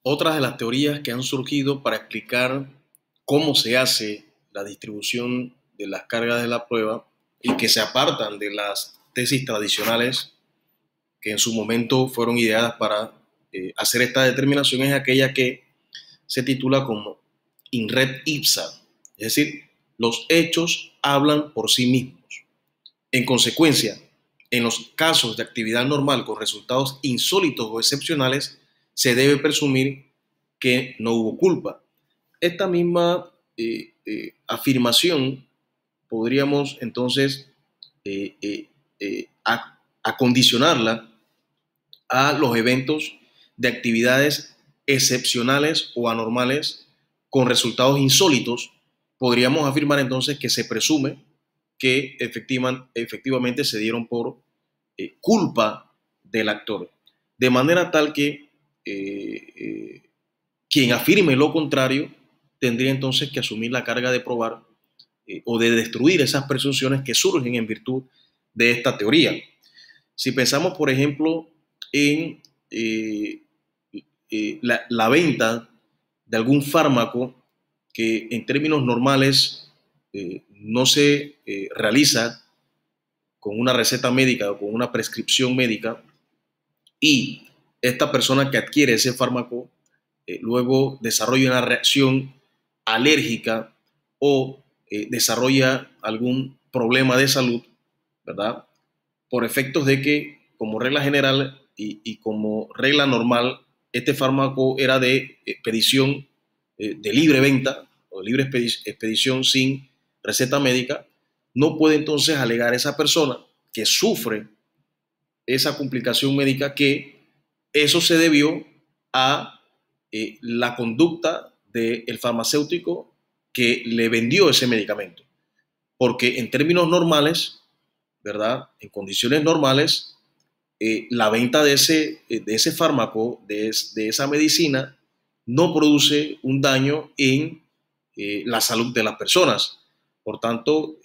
Otras de las teorías que han surgido para explicar cómo se hace la distribución de las cargas de la prueba y que se apartan de las tesis tradicionales que en su momento fueron ideadas para hacer esta determinación es aquella que se titula como in res ipsa, es decir, los hechos hablan por sí mismos. En consecuencia, en los casos de actividad normal con resultados insólitos o excepcionales, se debe presumir que no hubo culpa. Esta misma afirmación podríamos entonces acondicionarla a los eventos de actividades excepcionales o anormales con resultados insólitos. Podríamos afirmar entonces que se presume que efectivamente se dieron por culpa del actor. De manera tal que quien afirme lo contrario tendría entonces que asumir la carga de probar o de destruir esas presunciones que surgen en virtud de esta teoría. Si pensamos, por ejemplo, en la venta de algún fármaco que en términos normales no se realiza con una receta médica o con una prescripción médica, y esta persona que adquiere ese fármaco luego desarrolla una reacción alérgica o desarrolla algún problema de salud, ¿verdad? Por efectos de que, como regla general y como regla normal, este fármaco era de expedición de libre venta o de libre expedición sin receta médica, no puede entonces alegar esa persona que sufre esa complicación médica que eso se debió a la conducta del farmacéutico que le vendió ese medicamento. Porque en términos normales, ¿verdad? En condiciones normales, la venta de ese fármaco, de esa medicina, no produce un daño en la salud de las personas. Por tanto,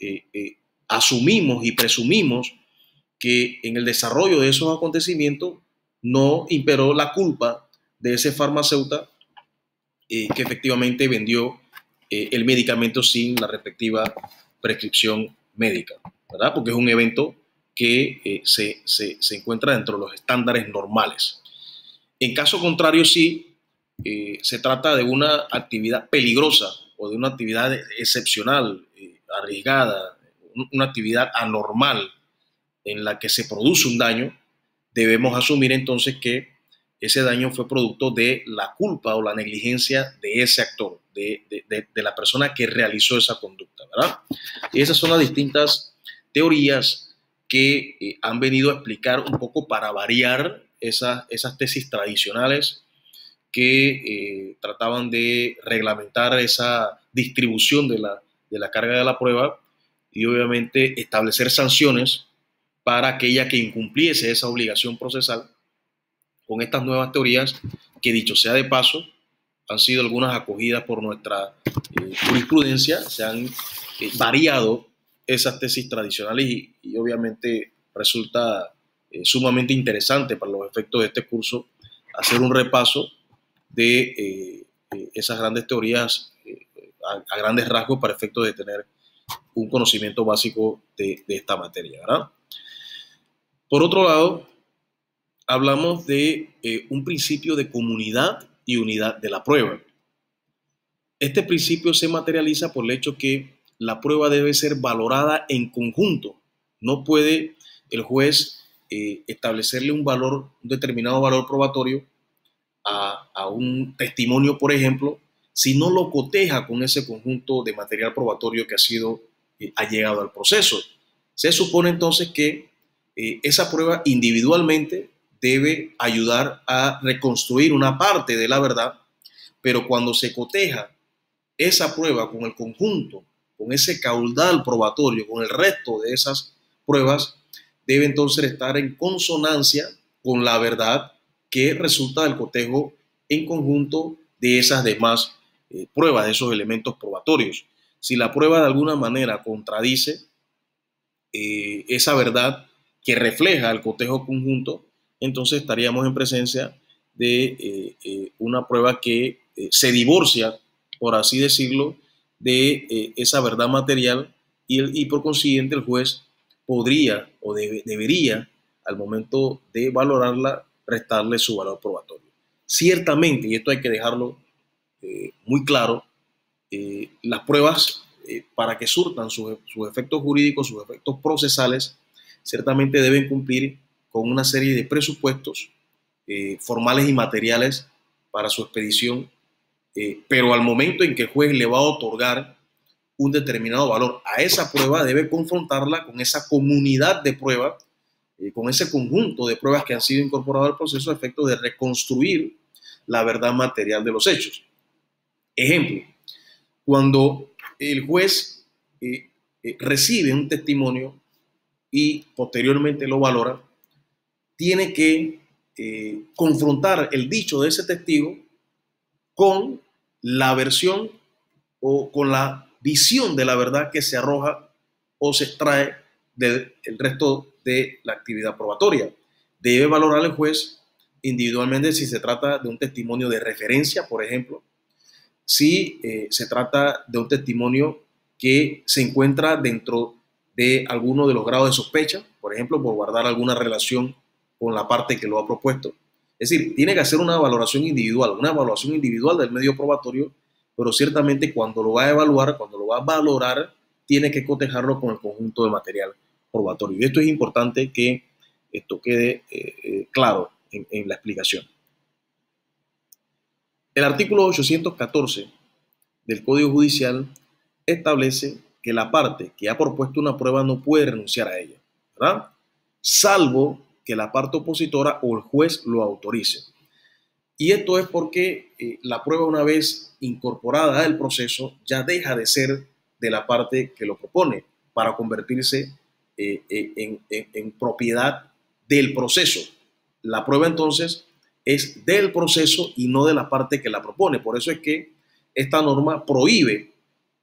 asumimos y presumimos que en el desarrollo de esos acontecimientos no imperó la culpa de ese farmacéutico que efectivamente vendió el medicamento sin la respectiva prescripción médica, ¿verdad? Porque es un evento que se encuentra dentro de los estándares normales. En caso contrario, sí, se trata de una actividad peligrosa o de una actividad excepcional, arriesgada, una actividad anormal en la que se produce un daño, debemos asumir entonces que ese daño fue producto de la culpa o la negligencia de ese actor, de la persona que realizó esa conducta, ¿verdad? Y esas son las distintas teorías que han venido a explicar un poco para variar esas tesis tradicionales que trataban de reglamentar esa distribución de la carga de la prueba y obviamente establecer sanciones para aquella que incumpliese esa obligación procesal. Con estas nuevas teorías, que dicho sea de paso, han sido algunas acogidas por nuestra jurisprudencia, se han variado esas tesis tradicionales y obviamente resulta sumamente interesante para los efectos de este curso hacer un repaso de esas grandes teorías a grandes rasgos para efectos de tener un conocimiento básico de esta materia, ¿verdad? Por otro lado, hablamos de un principio de comunidad y unidad de la prueba. Este principio se materializa por el hecho que la prueba debe ser valorada en conjunto. No puede el juez establecerle un determinado valor probatorio a un testimonio, por ejemplo, si no lo coteja con ese conjunto de material probatorio que ha sido allegado al proceso. Se supone entonces que esa prueba individualmente debe ayudar a reconstruir una parte de la verdad, pero cuando se coteja esa prueba con el conjunto, con ese caudal probatorio, con el resto de esas pruebas, debe entonces estar en consonancia con la verdad que resulta del cotejo en conjunto de esas demás pruebas, de esos elementos probatorios. Si la prueba de alguna manera contradice esa verdad que refleja el cotejo conjunto, entonces estaríamos en presencia de una prueba que se divorcia, por así decirlo, de esa verdad material y por consiguiente el juez podría o debería, al momento de valorarla, restarle su valor probatorio. Ciertamente, y esto hay que dejarlo muy claro, las pruebas para que surtan sus efectos jurídicos, sus efectos procesales, ciertamente deben cumplir con una serie de presupuestos formales y materiales para su expedición, pero al momento en que el juez le va a otorgar un determinado valor a esa prueba, debe confrontarla con esa comunidad de pruebas, con ese conjunto de pruebas que han sido incorporadas al proceso a efecto de reconstruir la verdad material de los hechos. Ejemplo, cuando el juez recibe un testimonio y posteriormente lo valora, tiene que confrontar el dicho de ese testigo con la versión o con la visión de la verdad que se arroja o se extrae del resto de la actividad probatoria. Debe valorar el juez individualmente si se trata de un testimonio de referencia, por ejemplo, si se trata de un testimonio que se encuentra dentro de alguno de los grados de sospecha, por ejemplo, por guardar alguna relación con la parte que lo ha propuesto. Es decir, tiene que hacer una evaluación individual del medio probatorio, pero ciertamente cuando lo va a evaluar, cuando lo va a valorar, tiene que cotejarlo con el conjunto de material probatorio. Y esto es importante que esto quede claro en la explicación. El artículo 814 del Código Judicial establece que la parte que ha propuesto una prueba no puede renunciar a ella, ¿verdad? Salvo que la parte opositora o el juez lo autorice. Y esto es porque la prueba, una vez incorporada al proceso, ya deja de ser de la parte que lo propone para convertirse en propiedad del proceso. La prueba entonces es del proceso y no de la parte que la propone. Por eso es que esta norma prohíbe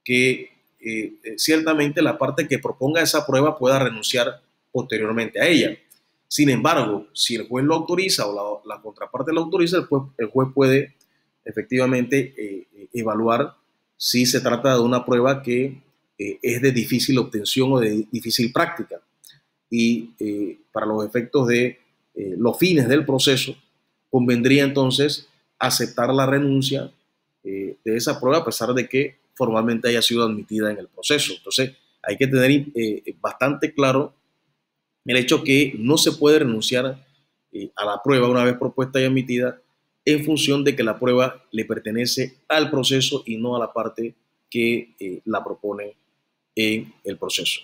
que ciertamente la parte que proponga esa prueba pueda renunciar posteriormente a ella. Sin embargo, si el juez lo autoriza o la contraparte lo autoriza, el juez puede efectivamente evaluar si se trata de una prueba que es de difícil obtención o de difícil práctica. Y para los efectos de los fines del proceso, convendría entonces aceptar la renuncia de esa prueba a pesar de que formalmente haya sido admitida en el proceso. Entonces, hay que tener bastante claro el hecho que no se puede renunciar a la prueba una vez propuesta y admitida en función de que la prueba le pertenece al proceso y no a la parte que la propone en el proceso.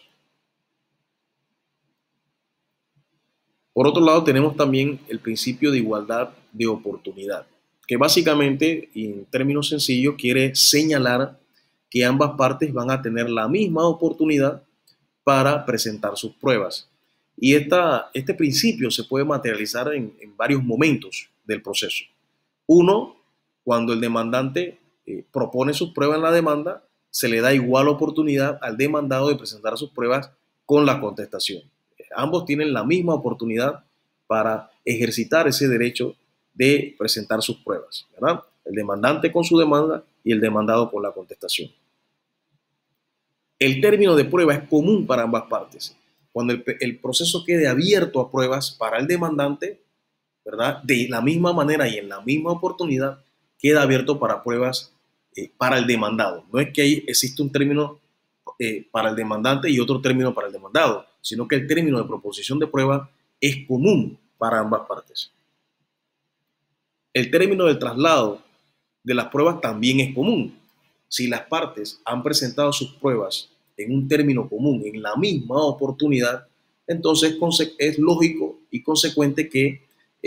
Por otro lado, tenemos también el principio de igualdad de oportunidad, que básicamente, y en términos sencillos, quiere señalar que ambas partes van a tener la misma oportunidad para presentar sus pruebas. Y este principio se puede materializar en varios momentos del proceso. Uno, cuando el demandante propone sus pruebas en la demanda, se le da igual oportunidad al demandado de presentar sus pruebas con la contestación. Ambos tienen la misma oportunidad para ejercitar ese derecho de presentar sus pruebas, ¿verdad? El demandante con su demanda y el demandado con la contestación. El término de prueba es común para ambas partes. Cuando el proceso quede abierto a pruebas para el demandante, ¿verdad? De la misma manera y en la misma oportunidad, queda abierto para pruebas para el demandado. No es que ahí existe un término para el demandante y otro término para el demandado, sino que el término de proposición de prueba es común para ambas partes. El término del traslado de las pruebas también es común. Si las partes han presentado sus pruebas en un término común, en la misma oportunidad, entonces es lógico y consecuente que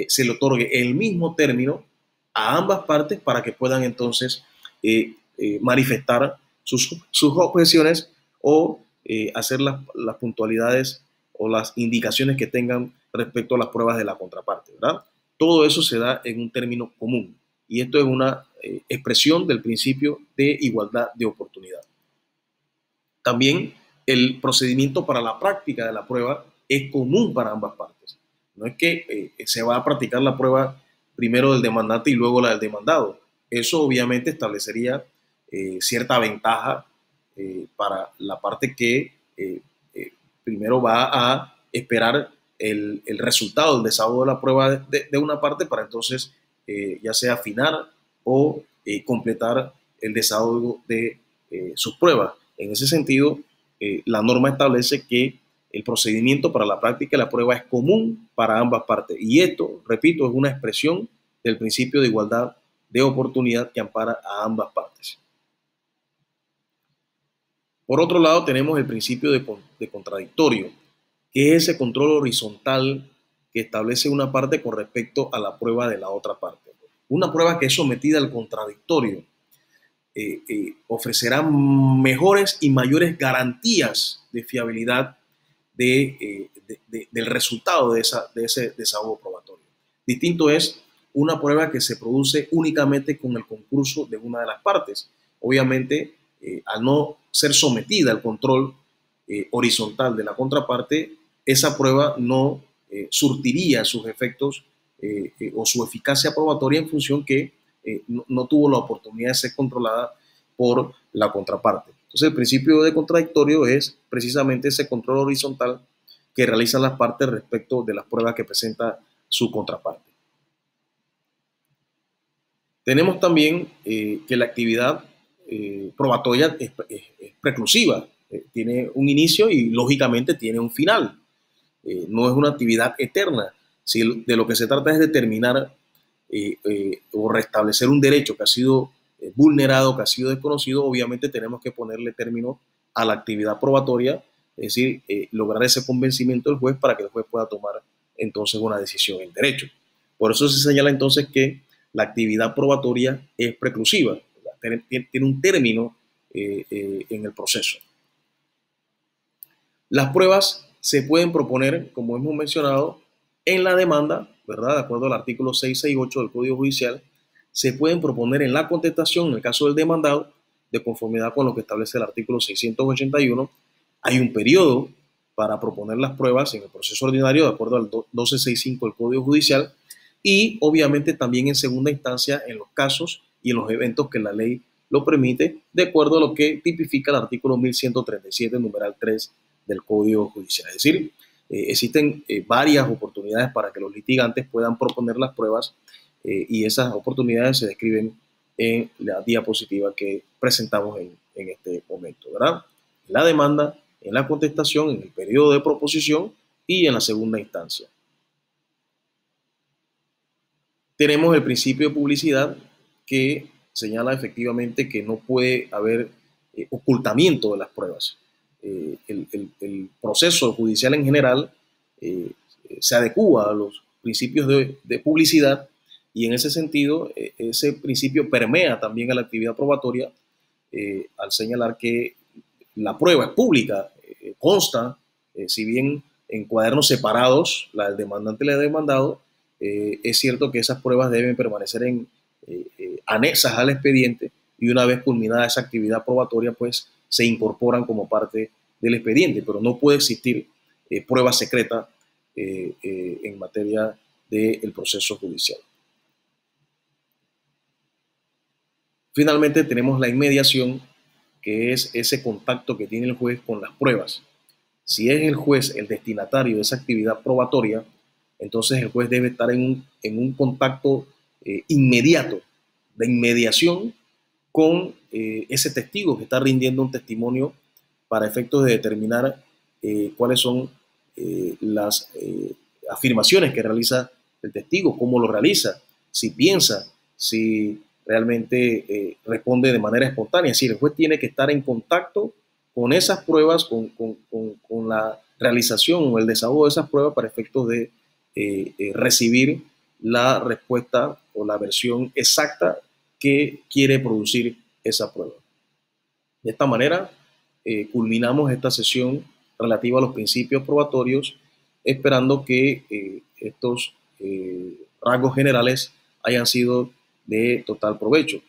se le otorgue el mismo término a ambas partes para que puedan entonces manifestar sus objeciones o hacer las puntualidades o las indicaciones que tengan respecto a las pruebas de la contraparte, ¿verdad? Todo eso se da en un término común y esto es una expresión del principio de igualdad de oportunidad. También el procedimiento para la práctica de la prueba es común para ambas partes. No es que se va a practicar la prueba primero del demandante y luego la del demandado. Eso obviamente establecería cierta ventaja para la parte que primero va a esperar el resultado, el desahogo de la prueba de una parte para entonces ya sea afinar o completar el desahogo de sus pruebas. En ese sentido, la norma establece que el procedimiento para la práctica de la prueba es común para ambas partes. Y esto, repito, es una expresión del principio de igualdad de oportunidad que ampara a ambas partes. Por otro lado, tenemos el principio de contradictorio, que es ese control horizontal que establece una parte con respecto a la prueba de la otra parte. Una prueba que es sometida al contradictorio ofrecerá mejores y mayores garantías de fiabilidad del resultado de ese desahogo probatorio. Distinto es una prueba que se produce únicamente con el concurso de una de las partes. Obviamente, al no ser sometida al control horizontal de la contraparte, esa prueba no surtiría sus efectos o su eficacia probatoria en función que no tuvo la oportunidad de ser controlada por la contraparte. Entonces, el principio de contradictorio es precisamente ese control horizontal que realizan las partes respecto de las pruebas que presenta su contraparte. Tenemos también que la actividad probatoria es preclusiva, tiene un inicio y lógicamente tiene un final. No es una actividad eterna. Si de lo que se trata es determinar o restablecer un derecho que ha sido vulnerado, que ha sido desconocido, obviamente tenemos que ponerle término a la actividad probatoria, es decir, lograr ese convencimiento del juez para que el juez pueda tomar entonces una decisión en derecho. Por eso se señala entonces que la actividad probatoria es preclusiva, tiene un término en el proceso. Las pruebas se pueden proponer, como hemos mencionado, en la demanda, ¿verdad? De acuerdo al artículo 668 del Código Judicial, se pueden proponer en la contestación, en el caso del demandado, de conformidad con lo que establece el artículo 681. Hay un periodo para proponer las pruebas en el proceso ordinario, de acuerdo al 1265 del Código Judicial, y obviamente también en segunda instancia en los casos y en los eventos que la ley lo permite, de acuerdo a lo que tipifica el artículo 1137, numeral 3 del Código Judicial. Es decir, existen varias oportunidades para que los litigantes puedan proponer las pruebas y esas oportunidades se describen en la diapositiva que presentamos en este momento, ¿verdad? En la demanda, en la contestación, en el periodo de proposición y en la segunda instancia. Tenemos el principio de publicidad que señala efectivamente que no puede haber ocultamiento de las pruebas. El proceso judicial en general se adecúa a los principios de publicidad y en ese sentido ese principio permea también a la actividad probatoria al señalar que la prueba es pública, consta, si bien en cuadernos separados, la del demandante y la del demandado, es cierto que esas pruebas deben permanecer anexas al expediente y una vez culminada esa actividad probatoria, pues se incorporan como parte del expediente, pero no puede existir prueba secreta en materia del proceso judicial. Finalmente tenemos la inmediación, que es ese contacto que tiene el juez con las pruebas. Si es el juez el destinatario de esa actividad probatoria, entonces el juez debe estar en un contacto inmediato, de inmediación, con ese testigo que está rindiendo un testimonio para efectos de determinar cuáles son las afirmaciones que realiza el testigo, cómo lo realiza, si piensa, si realmente responde de manera espontánea. Es decir, el juez tiene que estar en contacto con esas pruebas, con la realización o el desahogo de esas pruebas para efectos de recibir la respuesta o la versión exacta que quiere producir esa prueba. De esta manera, culminamos esta sesión relativa a los principios probatorios, esperando que estos rasgos generales hayan sido de total provecho.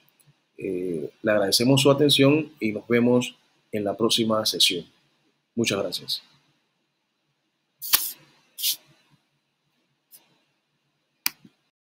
Le agradecemos su atención y nos vemos en la próxima sesión. Muchas gracias.